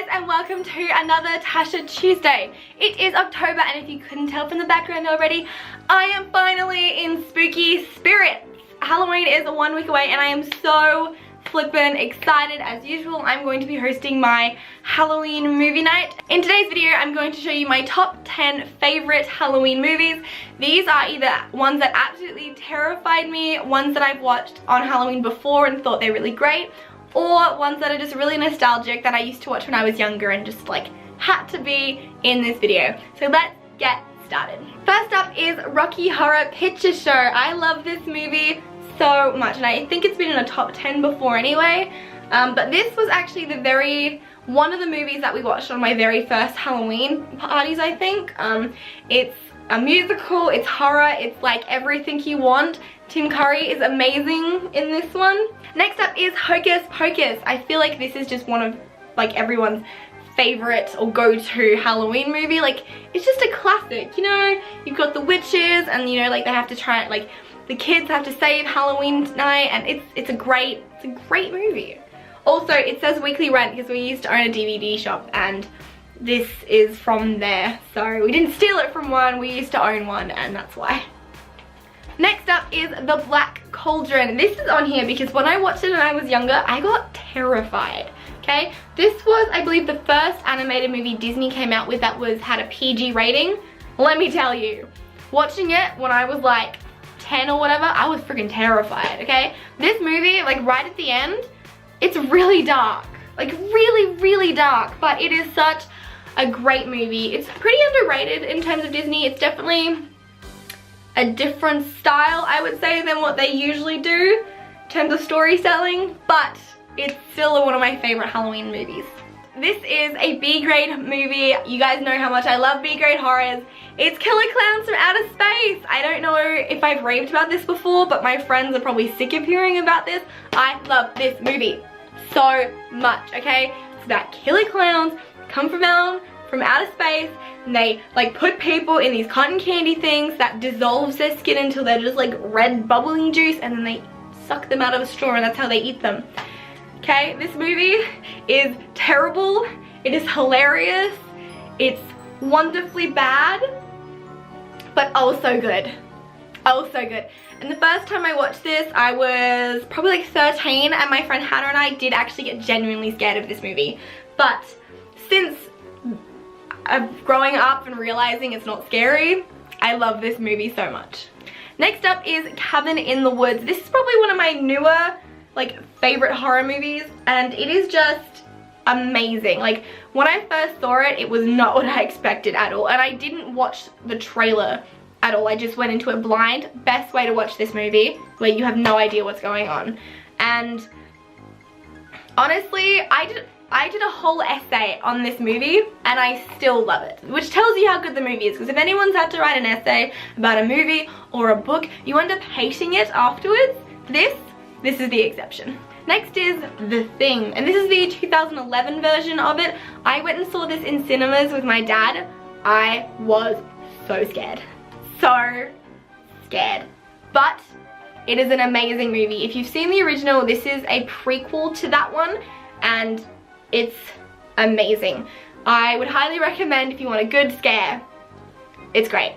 guys, and welcome to another Tasha Tuesday. It is October, and if you couldn't tell from the background already, I am finally in spooky spirits. Halloween is 1 week away and I am so flippin' excited. As usual, I'm going to be hosting my Halloween movie night. In today's video, I'm going to show you my top 10 favorite Halloween movies. These are either ones that absolutely terrified me, ones that I've watched on Halloween before and thought they're really great, or ones that are just really nostalgic that I used to watch when I was younger and just like had to be in this video. So let's get started. First up is Rocky Horror Picture Show. I love this movie so much, and I think it's been in a top 10 before anyway, but this was actually one of the movies that we watched on my very first Halloween parties, I think. It's a musical, it's horror, it's like everything you want. Tim Curry is amazing in this one. Next up is Hocus Pocus. I feel like this is just one of like everyone's favorite or go-to Halloween movie. Like, it's just a classic, you know? You've got the witches and, you know, like they have to try, like the kids have to save Halloween night, and it's a great movie. Also, it says weekly rent because we used to own a DVD shop, and this is from there. So we didn't steal it from one, we used to own one, and that's why. Next up is the Black Cauldron. This is on here because when I watched it when I was younger, I got terrified. Okay, this was, I believe, the first animated movie Disney came out with that had a PG rating. Let me tell you, watching it when I was like 10 or whatever, I was freaking terrified. Okay, this movie, like right at the end, it's really dark, like really dark, but it is such a great movie. It's pretty underrated in terms of Disney. It's definitely a different style, I would say, than what they usually do in terms of storytelling, but it's still one of my favorite Halloween movies. This is a B-grade movie. You guys know how much I love B-grade horrors. It's Killer Clowns from Outer Space. I don't know if I've raved about this before, but my friends are probably sick of hearing about this. I love this movie so much, okay? It's about killer clowns come from outer space, and they like put people in these cotton candy things that dissolves their skin until they're just like red bubbling juice, and then they suck them out of a straw, and that's how they eat them. Okay, this movie is terrible, it is hilarious, it's wonderfully bad, but oh so good. Oh so good. And the first time I watched this, I was probably like 13, and my friend Hannah and I did actually get genuinely scared of this movie. But since growing up and realizing it's not scary, I love this movie so much. Next up is Cabin in the Woods. This is probably one of my newer like favorite horror movies, and it is just amazing. Like, when I first saw it, it was not what I expected at all, and I didn't watch the trailer at all. I just went into it blind. Best way to watch this movie, where you have no idea what's going on. And honestly, I did a whole essay on this movie, and I still love it, which tells you how good the movie is, because if anyone's had to write an essay about a movie or a book, you end up hating it afterwards. This is the exception. Next is The Thing, and this is the 2011 version of it. I went and saw this in cinemas with my dad. I was so scared. So scared. But it is an amazing movie. If you've seen the original, this is a prequel to that one, and it's amazing. I would highly recommend if you want a good scare. It's great.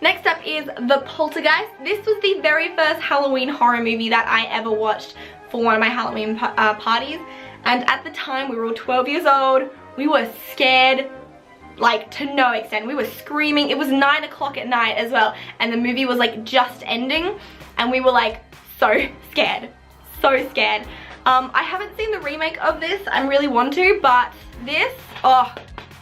Next up is The Poltergeist. This was the very first Halloween horror movie that I ever watched for one of my Halloween parties. And at the time, we were all 12 years old. We were scared, like, to no extent. We were screaming. It was 9 o'clock at night as well, and the movie was like just ending, and we were like so scared. So scared. I haven't seen the remake of this. I really want to, but this, oh,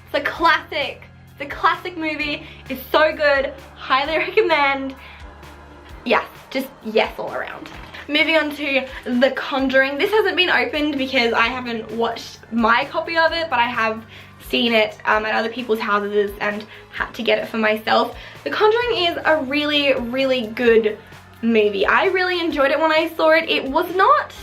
it's a classic. It's a classic movie. It's so good. Highly recommend. Yes, just yes all around. Moving on to The Conjuring. This hasn't been opened because I haven't watched my copy of it, but I have seen it at other people's houses and had to get it for myself. The Conjuring is a really good movie. I really enjoyed it when I saw it. It was not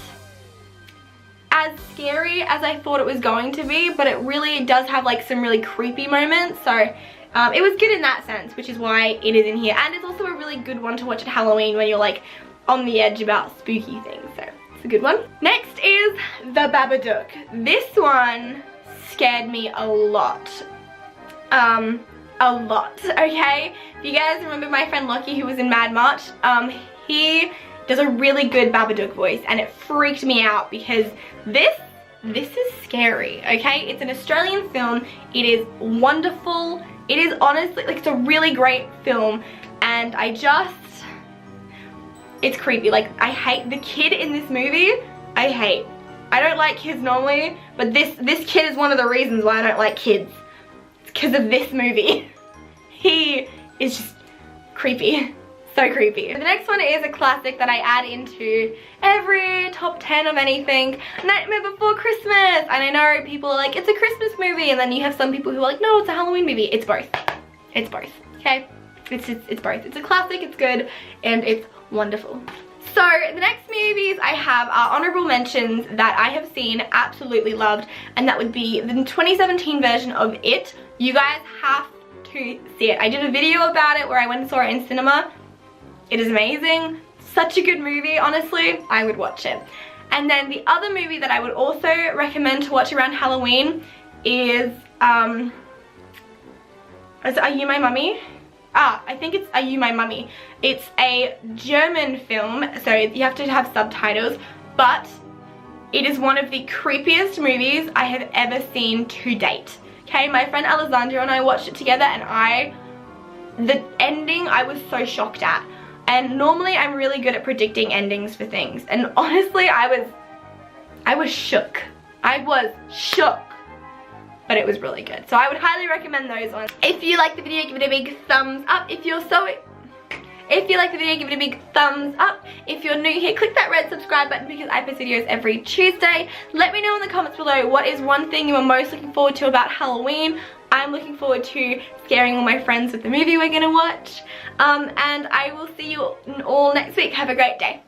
as scary as I thought it was going to be, but it really does have like some really creepy moments, so it was good in that sense, which is why it is in here. And it's also a really good one to watch at Halloween when you're like on the edge about spooky things, so it's a good one. Next is The Babadook. This one scared me a lot. Okay? If you guys remember my friend Lockie who was in Mad March, he does a really good Babadook voice, and it freaked me out because this is scary, okay? It's an Australian film. It is wonderful. It is honestly, like, it's a really great film, and it's creepy. Like, I hate the kid in this movie. I don't like kids normally, but this kid is one of the reasons why I don't like kids. It's because of this movie. He is just creepy. So creepy. The next one is a classic that I add into every top 10 of anything. Nightmare Before Christmas. And I know people are like, it's a Christmas movie, and then you have some people who are like, no, it's a Halloween movie. It's both. It's both. Okay? It's both. It's a classic, it's good, and it's wonderful. So the next movies I have are honorable mentions that I have seen, absolutely loved, and that would be the 2017 version of It. You guys have to see it. I did a video about it where I went and saw it in cinema. It is amazing. Such a good movie, honestly. I would watch it. And then the other movie that I would also recommend to watch around Halloween is Are You My Mummy? I think it's Are You My Mummy? It's a German film, so you have to have subtitles, but it is one of the creepiest movies I have ever seen to date. Okay, my friend Alessandra and I watched it together, and the ending I was so shocked at. And normally I'm really good at predicting endings for things, and honestly I was shook. I was shook. But it was really good. So I would highly recommend those ones. If you like the video, give it a big thumbs up. If you like the video, give it a big thumbs up. If you're new here, click that red subscribe button because I post videos every Tuesday. Let me know in the comments below what is one thing you are most looking forward to about Halloween. I'm looking forward to scaring all my friends with the movie we're gonna watch. And I will see you all next week. Have a great day.